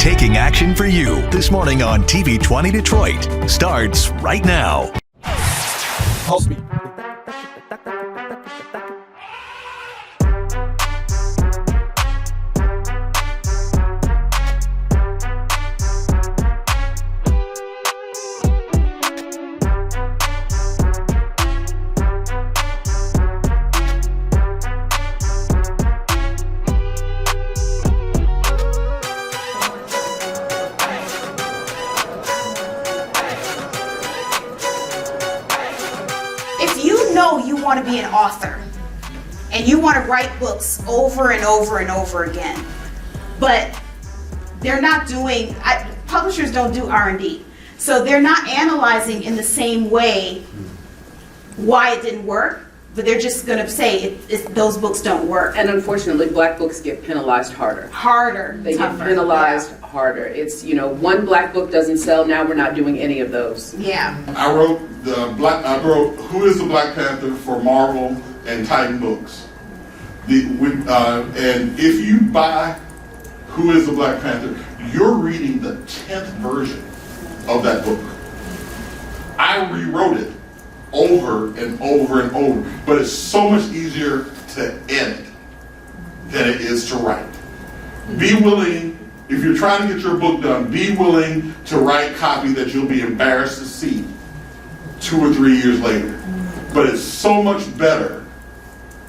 taking action for you this morning on TV 20 Detroit starts right now. Pulse me. You want to be an author and you want to write books over and over and over again, but they're not doing, publishers don't do R&D, so they're not analyzing in the same way why it didn't work, but they're just going to say those books don't work. And unfortunately, black books get penalized harder. They get penalized harder. It's, one black book doesn't sell, now we're not doing any of those. Yeah. I wrote Who is the Black Panther for Marvel and Titan Books. And if you buy Who is the Black Panther, you're reading the 10th version of that book. I rewrote it over and over and over, but it's so much easier to edit than it is to write. Be willing, if you're trying to get your book done, be willing to write copy that you'll be embarrassed to see 2 or 3 years later. But it's so much better.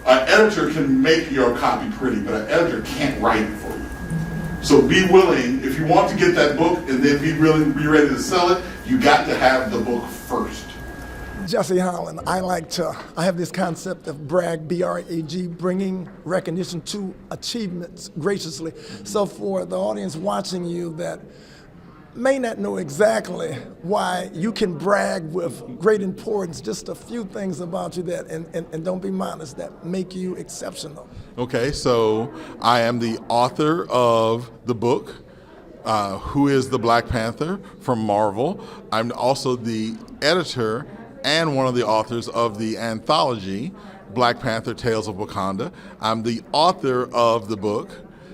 An editor can make your copy pretty, but an editor can't write it for you. So be willing, if you want to get that book and then be ready to sell it, you got to have the book first. Jesse Holland, I have this concept of brag, B-R-A-G, bringing recognition to achievements graciously. So for the audience watching you that may not know exactly why you can brag with great importance, just a few things about you that, and don't be modest, that make you exceptional. Okay, so I am the author of the book, Who is the Black Panther from Marvel. I'm also the editor and one of the authors of the anthology, Black Panther Tales of Wakanda. I'm the author of the book,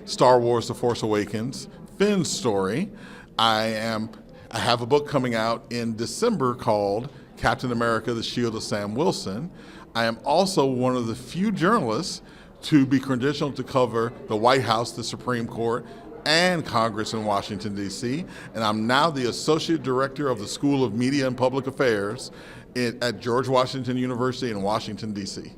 Star Wars The Force Awakens, Finn's Story. I have a book coming out in December called Captain America, The Shield of Sam Wilson. I am also one of the few journalists to be credentialed to cover the White House, the Supreme Court, and Congress in Washington, D.C. And I'm now the Associate Director of the School of Media and Public Affairs at George Washington University in Washington, D.C.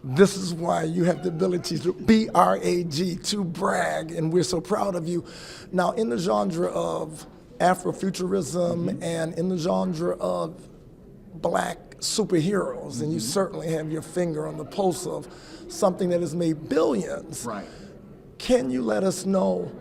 This is why you have the ability to B-R-A-G, to brag, and we're so proud of you. Now, in the genre of Afrofuturism and in the genre of black superheroes, and you certainly have your finger on the pulse of something that has made billions. Right. Can you let us know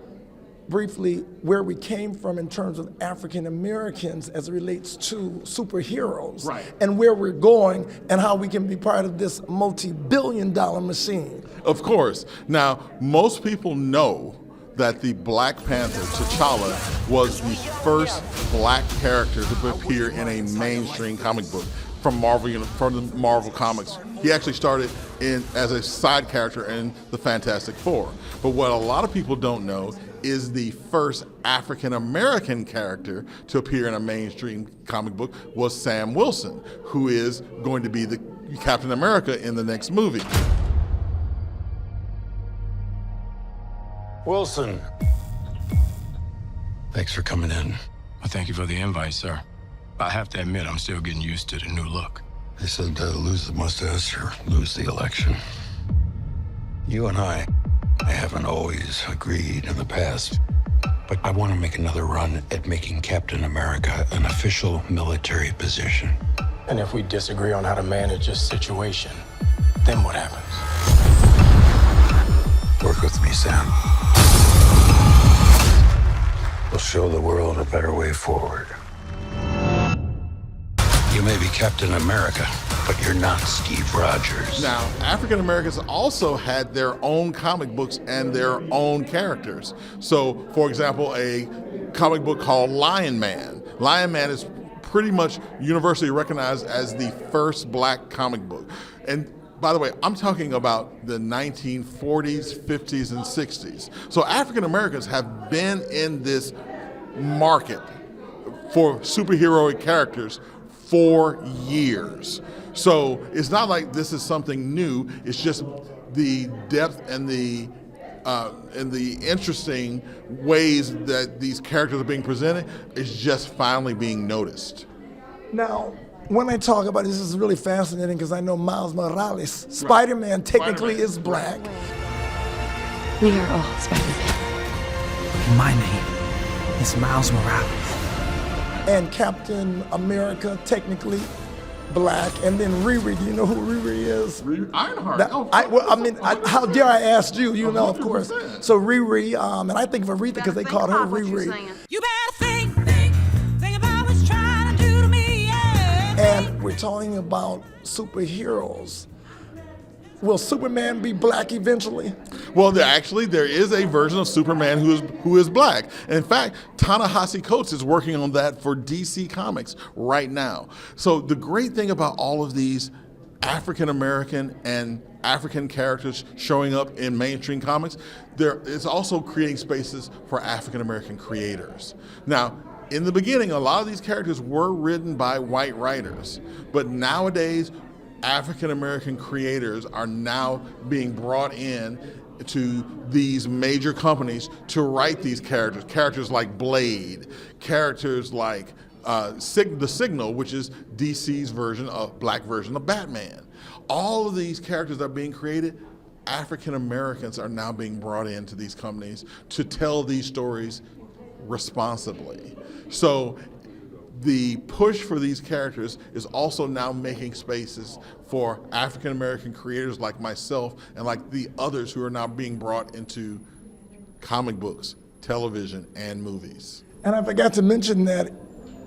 briefly where we came from in terms of African Americans as it relates to superheroes, right, and where we're going and how we can be part of this multi-billion-dollar machine? Of course. Now, most people know that the Black Panther, T'Challa, was the first black character to appear in a mainstream comic book from the Marvel Comics. He actually started as a side character in the Fantastic Four. But what a lot of people don't know is the first African American character to appear in a mainstream comic book was Sam Wilson, who is going to be the Captain America in the next movie. Wilson. Thanks for coming in. Well, thank you for the invite, sir. I have to admit, I'm still getting used to the new look. They said lose the mustache or lose the election. You and I haven't always agreed in the past, but I want to make another run at making Captain America an official military position. And if we disagree on how to manage this situation, then what happens? Work with me, Sam. We'll show the world a better way forward. You may be Captain America, but you're not Steve Rogers. Now, African Americans also had their own comic books and their own characters. So, for example, a comic book called Lion Man. Lion Man is pretty much universally recognized as the first black comic book. And By the way, I'm talking about the 1940s, 50s, and 60s. So African Americans have been in this market for superheroic characters for years. So it's not like this is something new. It's just the depth and the interesting ways that these characters are being presented is just finally being noticed. Now, when I talk about this is really fascinating because I know Miles Morales, Spider-Man technically is black. We are all Spider-Man. My name is Miles Morales. And Captain America technically black. And then Riri, do you know who Riri is? Ironheart. How dare I ask you? You know, of course. So Riri, and I think of Aretha because they called her Riri. You better think about what you're trying to do to me, yeah. And we're talking about superheroes. Will Superman be black eventually? Well, there is a version of Superman who is black. In fact, Ta-Nehisi Coates is working on that for DC Comics right now. So the great thing about all of these African American and African characters showing up in mainstream comics, it's also creating spaces for African American creators. Now, in the beginning, a lot of these characters were written by white writers, but nowadays, African American creators are now being brought in to these major companies to write these characters. Characters like Blade, characters like The Signal, which is DC's black version of Batman. All of these characters are being created. African Americans are now being brought into these companies to tell these stories responsibly. So the push for these characters is also now making spaces for African American creators like myself and like the others who are now being brought into comic books, television, and movies. And I forgot to mention that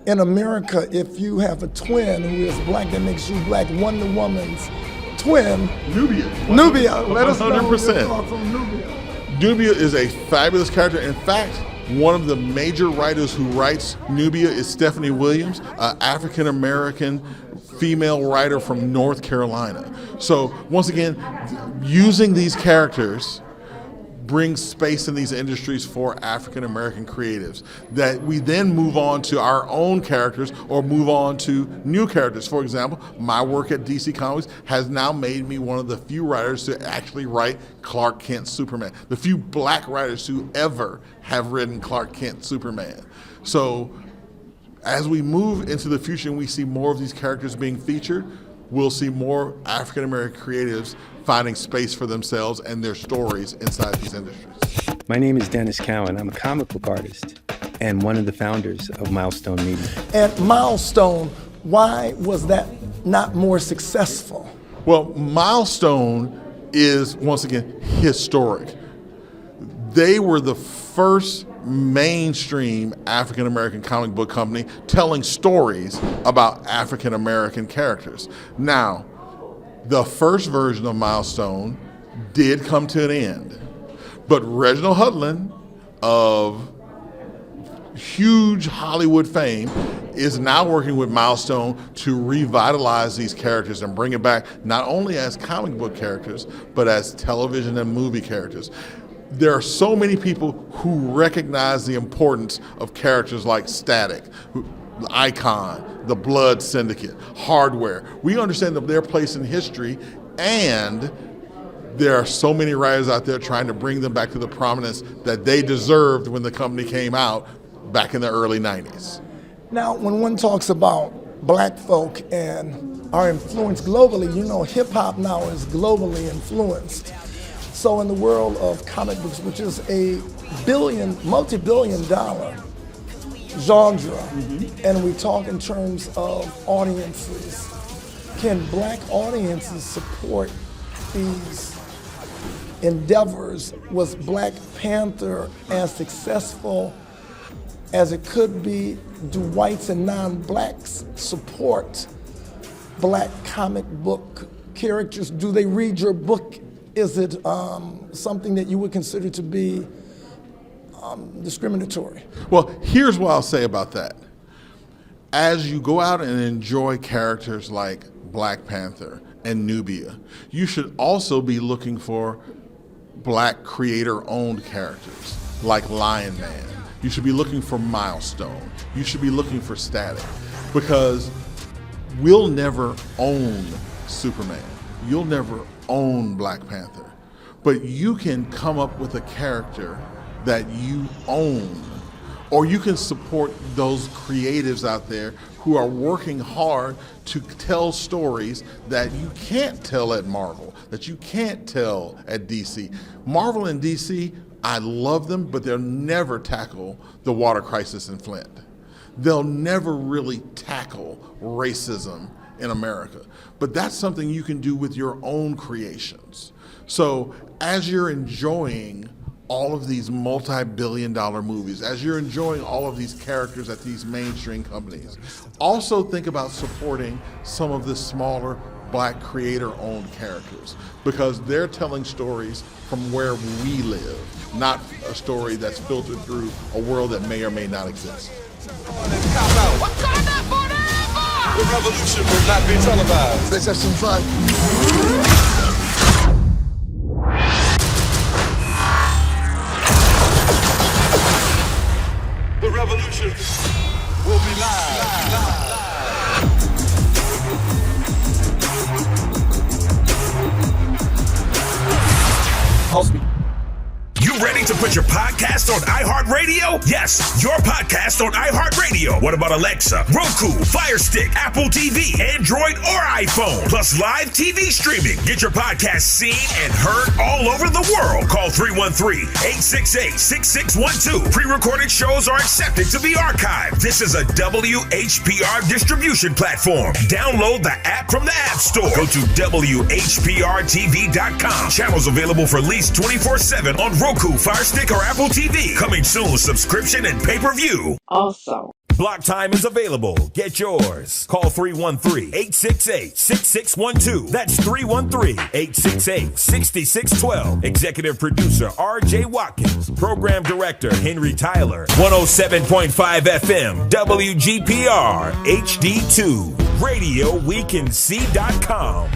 in America, if you have a twin who is black, that makes you black. Wonder Woman's twin, Nubia. Let us know 100%. your thoughts on Nubia. Nubia is a fabulous character. In fact, one of the major writers who writes Nubia is Stephanie Williams, an African American female writer from North Carolina. So once again, using these characters brings space in these industries for African American creatives that we then move on to our own characters or move on to new characters. For example, my work at DC Comics has now made me one of the few writers to actually write Clark Kent Superman, the few black writers who ever have written Clark Kent Superman. So as we move into the future and we see more of these characters being featured, we'll see more African American creatives finding space for themselves and their stories inside these industries. My name is Dennis Cowan. I'm a comic book artist and one of the founders of Milestone Media. And Milestone, why was that not more successful? Well, Milestone is, once again, historic. They were the first mainstream African American comic book company telling stories about African American characters. Now, the first version of Milestone did come to an end, but Reginald Hudlin of huge Hollywood fame is now working with Milestone to revitalize these characters and bring it back not only as comic book characters, but as television and movie characters. There are so many people who recognize the importance of characters like Static, Icon, the Blood Syndicate, Hardware. We understand their place in history, and there are so many writers out there trying to bring them back to the prominence that they deserved when the company came out back in the early 90s. Now, when one talks about black folk and our influence globally, you know hip-hop now is globally influenced. So in the world of comic books, which is a multi-billion dollar genre, and we talk in terms of audiences, can black audiences support these endeavors? Was Black Panther as successful as it could be? Do whites and non-blacks support black comic book characters? Do they read your book? Is it something that you would consider to be discriminatory? Well, here's what I'll say about that. As you go out and enjoy characters like Black Panther and Nubia. You should also be looking for Black creator-owned characters like Lion Man. You should be looking for Milestone. You should be looking for Static, because we'll never own Superman. You'll never own Black Panther, but you can come up with a character that you own, or you can support those creatives out there who are working hard to tell stories that you can't tell at Marvel, that you can't tell at DC. Marvel and DC, I love them, but they'll never tackle the water crisis in Flint. They'll never really tackle racism in America. But that's something you can do with your own creations. So as you're enjoying all of these multi-billion-dollar movies, as you're enjoying all of these characters at these mainstream companies, also think about supporting some of the smaller Black creator-owned characters, because they're telling stories from where we live, not a story that's filtered through a world that may or may not exist. The revolution will not be televised. Let's have some fun. The revolution will be live. You ready to put your podcast on iHeartRadio? Yes, your podcast on iHeartRadio. What about Alexa, Roku, Fire Stick, Apple TV, Android, or iPhone? Plus live TV streaming. Get your podcast seen and heard all over the world. Call 313-868-6612. Pre-recorded shows are accepted to be archived. This is a WHPR distribution platform. Download the app from the App Store. Go to WHPRTV.com. Channels available for lease 24/7 on Roku, Fire Stick, or Apple TV. Coming soon, subscription and pay-per-view. Also, Block time is available. Get yours. Call 313-868-6612. That's 313-868-6612. Executive producer R.J. Watkins. Program director Henry Tyler. 107.5 FM WGPR HD2. RadioWeCanSee.com.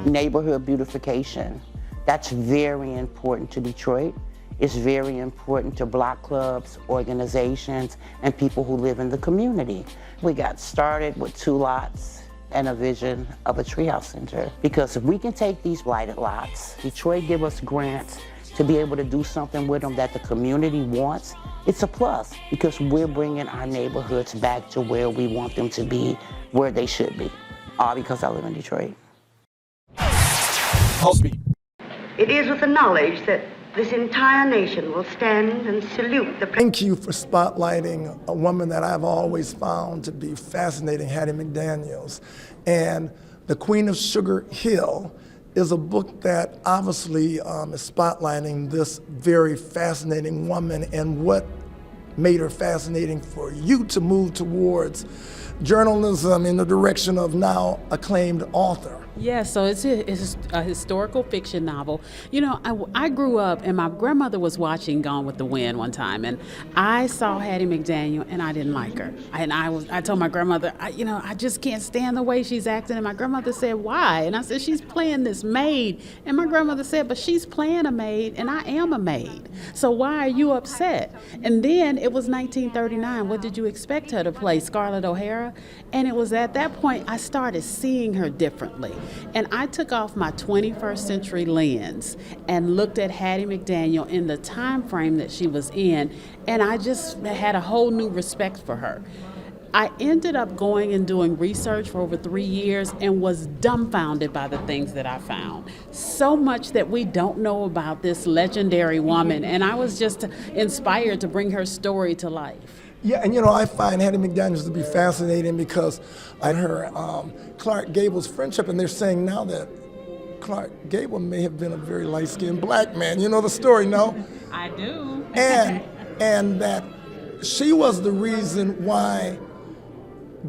neighborhood beautification. That's very important to Detroit. It's very important to block clubs, organizations, and people who live in the community. We got started with 2 lots and a vision of a treehouse center. Because if we can take these blighted lots, Detroit give us grants to be able to do something with them that the community wants, it's a plus, because we're bringing our neighborhoods back to where we want them to be, where they should be. All because I live in Detroit. It is with the knowledge that this entire nation will stand and salute the Thank you for spotlighting a woman that I've always found to be fascinating, Hattie McDaniels. And The Queen of Sugar Hill is a book that obviously is spotlighting this very fascinating woman and what made her fascinating for you to move towards journalism in the direction of now acclaimed author. Yeah, so it's a historical fiction novel. You know, I grew up and my grandmother was watching Gone with the Wind one time, and I saw Hattie McDaniel and I didn't like her. And I told my grandmother, I just can't stand the way she's acting. And my grandmother said, why? And I said, she's playing this maid. And my grandmother said, but she's playing a maid and I am a maid. So why are you upset? And then it was 1939. What did you expect her to play? Scarlett O'Hara? And it was at that point I started seeing her differently. And I took off my 21st century lens and looked at Hattie McDaniel in the time frame that she was in, and I just had a whole new respect for her. I ended up going and doing research for over 3 years and was dumbfounded by the things that I found. So much that we don't know about this legendary woman, and I was just inspired to bring her story to life. Yeah, and I find Hattie McDaniels to be fascinating because I heard Clark Gable's friendship, and they're saying now that Clark Gable may have been a very light-skinned black man. You know the story, no? I do. and that she was the reason why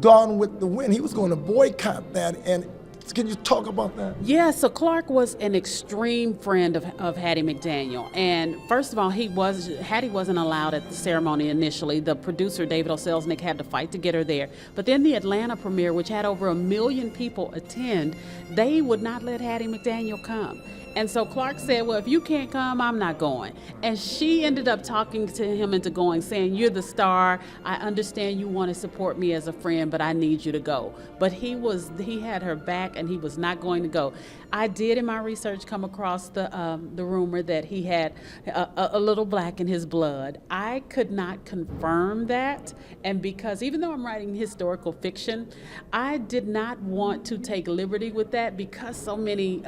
Gone with the Wind, he was going to boycott that, and Can you talk about that? Yeah, so Clark was an extreme friend of Hattie McDaniel. And first of all, Hattie wasn't allowed at the ceremony initially. The producer, David O. Selznick, had to fight to get her there. But then the Atlanta premiere, which had over 1 million people attend, they would not let Hattie McDaniel come. And so Clark said, well, if you can't come, I'm not going. And she ended up talking to him into going, saying, you're the star. I understand you want to support me as a friend, but I need you to go. But he had her back, and he was not going to go. I did, in my research, come across the rumor that he had a little black in his blood. I could not confirm that. And because even though I'm writing historical fiction, I did not want to take liberty with that because so many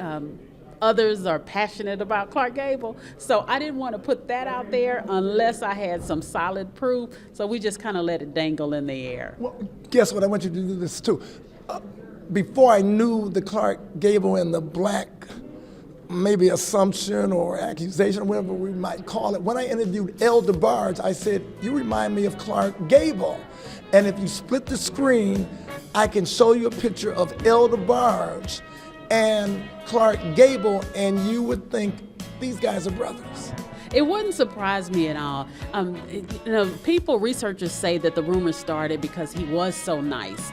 others are passionate about Clark Gable. So I didn't want to put that out there unless I had some solid proof. So we just kind of let it dangle in the air. Well, guess what? I want you to do this too. Before I knew the Clark Gable and the black, maybe assumption or accusation, whatever we might call it, when I interviewed Earl DeBarge, I said, you remind me of Clark Gable. And if you split the screen, I can show you a picture of Earl DeBarge and Clark Gable, and you would think these guys are brothers. It wouldn't surprise me at all. Researchers say that the rumor started because he was so nice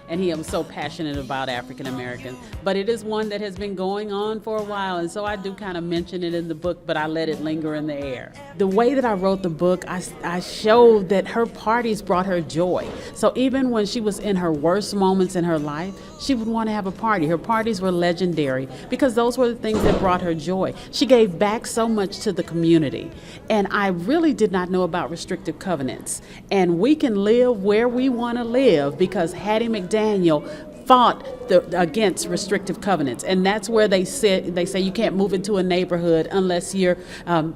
and he was so passionate about African Americans. But it is one that has been going on for a while, and so I do kind of mention it in the book, but I let it linger in the air. The way that I wrote the book, I showed that her parties brought her joy. So even when she was in her worst moments in her life, she would want to have a party. Her parties were legendary because those were the things that brought her joy. She gave back so much to the community. And I really did not know about restrictive covenants. And we can live where we want to live because Hattie McDaniel fought against restrictive covenants, and that's where they say you can't move into a neighborhood unless you're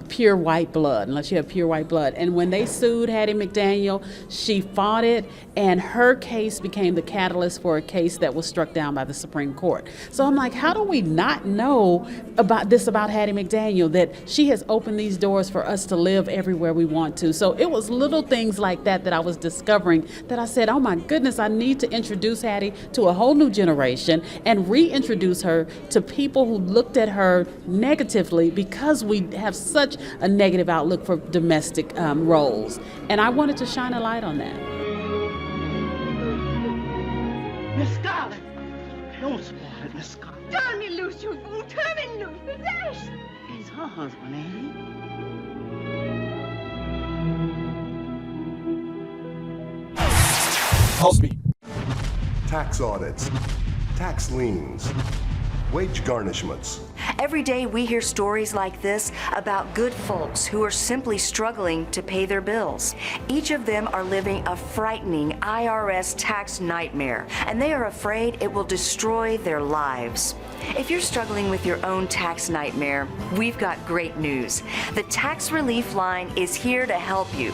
pure white blood, unless you have pure white blood. And when they sued Hattie McDaniel, she fought it, and her case became the catalyst for a case that was struck down by the Supreme Court. So I'm like, how do we not know about Hattie McDaniel, that she has opened these doors for us to live everywhere we want to? So it was little things like that I was discovering that I said, oh my goodness, I need to introduce Hattie to a whole new generation and reintroduce her to people who looked at her negatively because we have such a negative outlook for domestic roles. And I wanted to shine a light on that. Miss Scarlett, don't spoil it, Miss Scarlett. Turn me loose, you fool. Turn me loose. Yes. He's her husband, ain't he? Pulse Beat. Tax audits, tax liens, wage garnishments. Every day we hear stories like this about good folks who are simply struggling to pay their bills. Each of them are living a frightening IRS tax nightmare, and they are afraid it will destroy their lives. If you're struggling with your own tax nightmare, we've got great news. The Tax Relief Line is here to help you.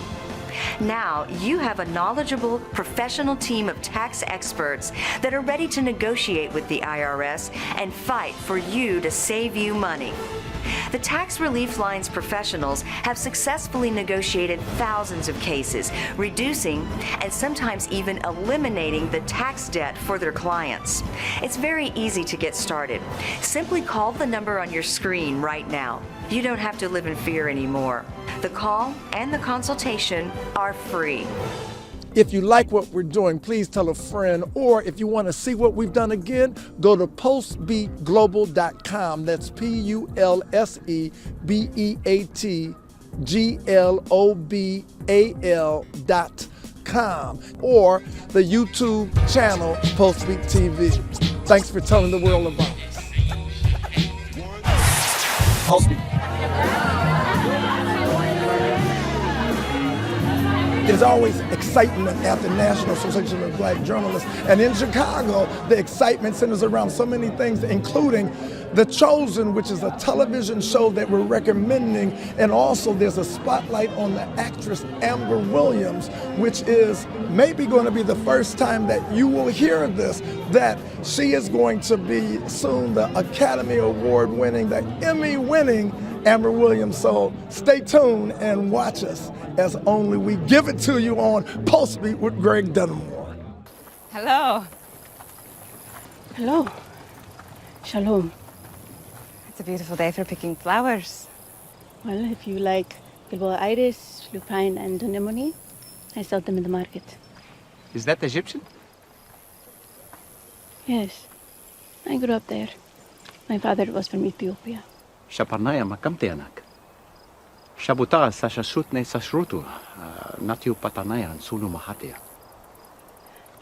Now, you have a knowledgeable, professional team of tax experts that are ready to negotiate with the IRS and fight for you to save you money. The Tax Relief Line's professionals have successfully negotiated thousands of cases, reducing and sometimes even eliminating the tax debt for their clients. It's very easy to get started. Simply call the number on your screen right now. You don't have to live in fear anymore. The call and the consultation are free. If you like what we're doing, please tell a friend, or if you want to see what we've done again, go to pulsebeatglobal.com. That's PULSEBEATGLOBAL.com, or the YouTube channel PulseBeat TV. Thanks for telling the world about us. PulseBeat. There's always excitement at the National Association of Black Journalists. And in Chicago, the excitement centers around so many things, including The Chosen, which is a television show that we're recommending. And also there's a spotlight on the actress Amber Williams, which is maybe going to be the first time that you will hear this, that she is going to be soon the Academy Award winning, the Emmy winning Amber Williams. So stay tuned and watch us as only we give it to you on Pulse Beat with Greg Dunmore. Hello. Hello. Shalom. It's a beautiful day for picking flowers. Well, if you like Gilboa iris, lupine, and anemone, I sell them in the market. Is that Egyptian? Yes. I grew up there. My father was from Ethiopia. Shaparnaya makamteanak. Shabuta sashashutne sashrutu. Natiu patanaya sunu mahatia.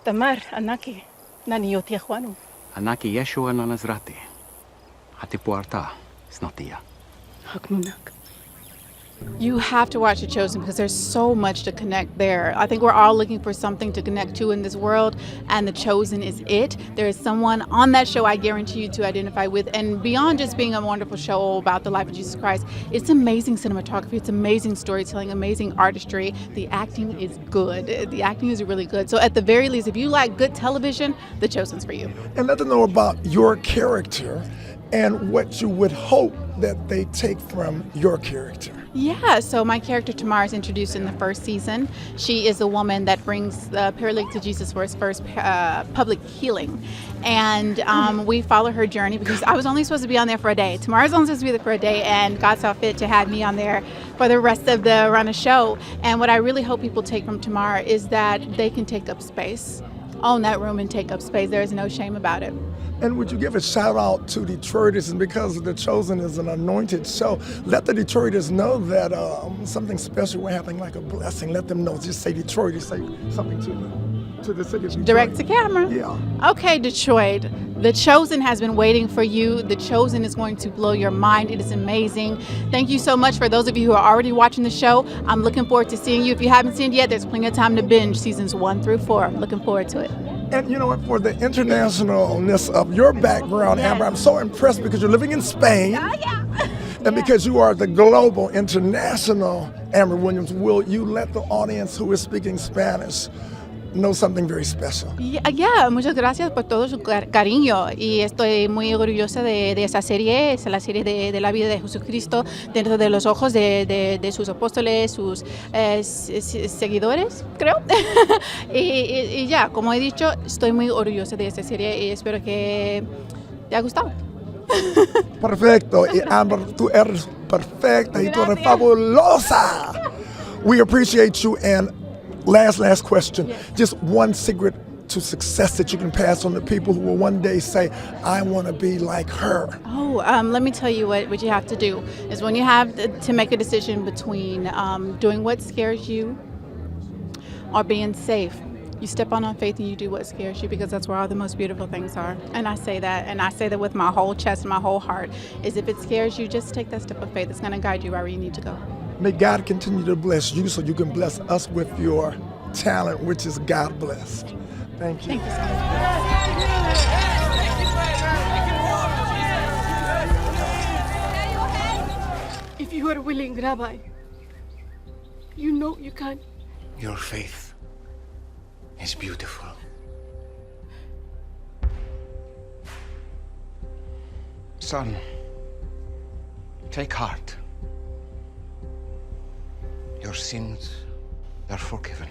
Tamar, Anaki, Naniyotia Juanu. Anaki Yeshua nanazrati. Hatipuarta snatia. Hakmunak. You have to watch The Chosen because there's so much to connect there. I think we're all looking for something to connect to in this world, and The Chosen is it. There is someone on that show I guarantee you to identify with, and beyond just being a wonderful show about the life of Jesus Christ, it's amazing cinematography, it's amazing storytelling, amazing artistry. The acting is good. The acting is really good. So at the very least, if you like good television, The Chosen's for you. And let them know about your character and what you would hope that they take from your character. Yeah, so my character Tamar is introduced in the first season. She is a woman that brings the paralytic to Jesus for his first public healing. And we follow her journey because I was only supposed to be on there for a day. Tamar's only supposed to be there for a day, and God saw fit to have me on there for the rest of the run of show. And what I really hope people take from Tamar is that they can take up space, own that room and take up space. There is no shame about it. And would you give a shout out to Detroiters? And because The Chosen is an anointed show, let the Detroiters know that something special will happen, like a blessing. Let them know. Just say Detroiters, say something to the city of Detroit. Direct to camera. Yeah. Okay, Detroit. The Chosen has been waiting for you. The Chosen is going to blow your mind. It is amazing. Thank you so much for those of you who are already watching the show. I'm looking forward to seeing you. If you haven't seen it yet, there's plenty of time to binge seasons 1 through 4. I'm looking forward to it. And you know what, for the internationalness of your background, Amber, I'm so impressed because you're living in Spain. And because you are the global, international Amber Williams, will you let the audience who is speaking Spanish know something very special? Yeah, muchas gracias por todo su cariño y estoy muy orgullosa de esa serie, es la serie de la vida de Jesucristo dentro de los ojos de sus apóstoles, sus seguidores, creo. y ya, como he dicho, estoy muy orgullosa de esta serie y espero que te haya gustado. Perfecto, y Amber, tú eres perfecta y tú eres fabulosa. We appreciate you, and last question. Yes. Just one secret to success that you can pass on to people who will one day say, I want to be like her. Oh, let me tell you what you have to do is when you have to make a decision between doing what scares you or being safe, you step on faith and you do what scares you, because that's where all the most beautiful things are. And I say that with my whole chest and my whole heart, is if it scares you, just take that step of faith. It's going to guide you where you need to go. May God continue to bless you so you can bless us with your talent, which is God blessed. Thank you. Thank you so much. If you are willing, Rabbi, you know you can. Your faith is beautiful. Son, take heart. Your sins are forgiven.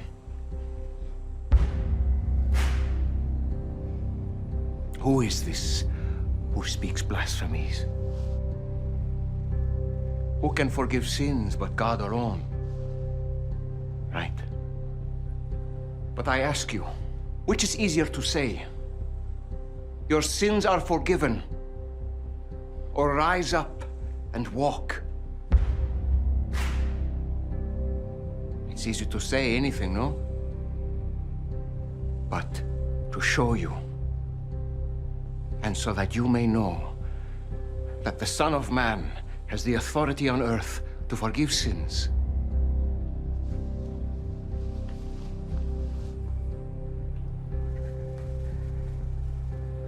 Who is this who speaks blasphemies? Who can forgive sins but God alone? Right. But I ask you, which is easier to say? Your sins are forgiven, or rise up and walk? It's easy to say anything, no? But to show you, and so that you may know that the Son of Man has the authority on earth to forgive sins.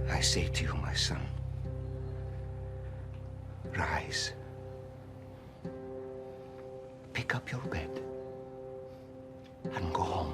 I say to you, my son, rise, pick up your bed, and go home.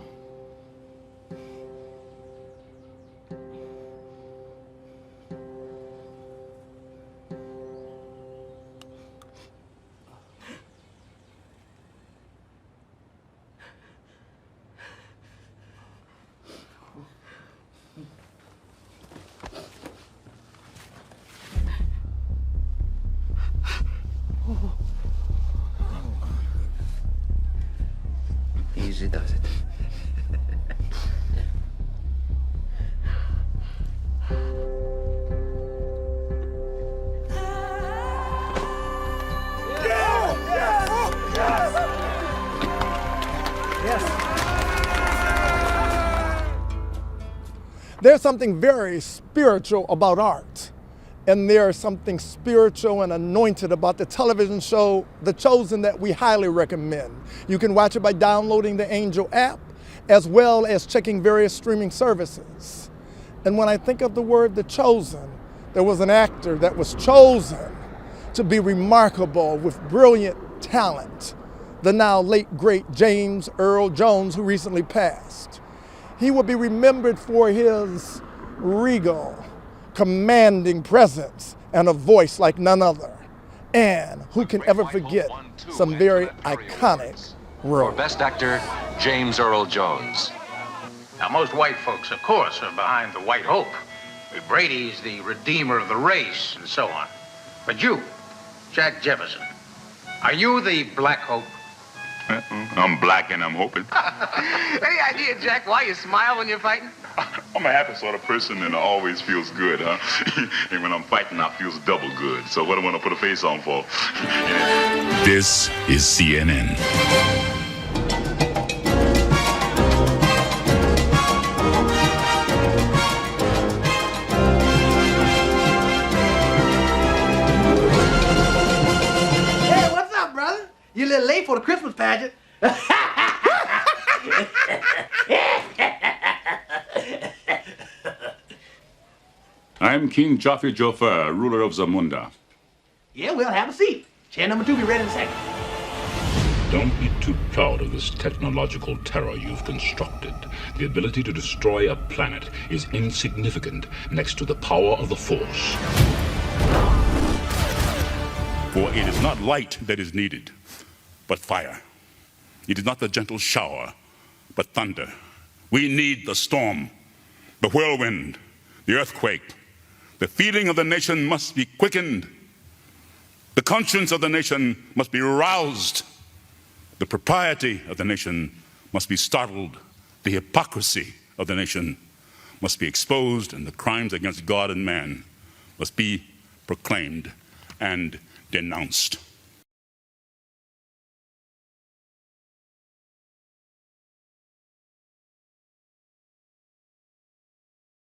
usually does it. There's something very spiritual about art. And there's something spiritual and anointed about the television show, The Chosen, that we highly recommend. You can watch it by downloading the Angel app, as well as checking various streaming services. And when I think of the word The Chosen, there was an actor that was chosen to be remarkable with brilliant talent, the now late great James Earl Jones, who recently passed. He will be remembered for his regal, commanding presence and a voice like none other. And who can ever forget some very iconic roles? For Best Actor, James Earl Jones. Now, most white folks, of course, are behind the white hope. Brady's the redeemer of the race and so on. But you, Jack Jefferson, are you the black hope? I'm black and I'm hoping. Any idea, Jack, why you smile when you're fighting? I'm a happy sort of person and it always feels good, huh? And when I'm fighting, I feel double good. So what do I want to put a face on for? This is CNN. Hey, what's up, brother? You're a little late for the Christmas pageant. I'm King Joffrey Joffre, ruler of Zamunda. Yeah, we'll have a seat. Chair number 2 be ready in a second. Don't be too proud of this technological terror you've constructed. The ability to destroy a planet is insignificant next to the power of the Force. For it is not light that is needed, but fire. It is not the gentle shower, but thunder. We need the storm, the whirlwind, the earthquake. The feeling of the nation must be quickened. The conscience of the nation must be roused. The propriety of the nation must be startled. The hypocrisy of the nation must be exposed, and the crimes against God and man must be proclaimed and denounced.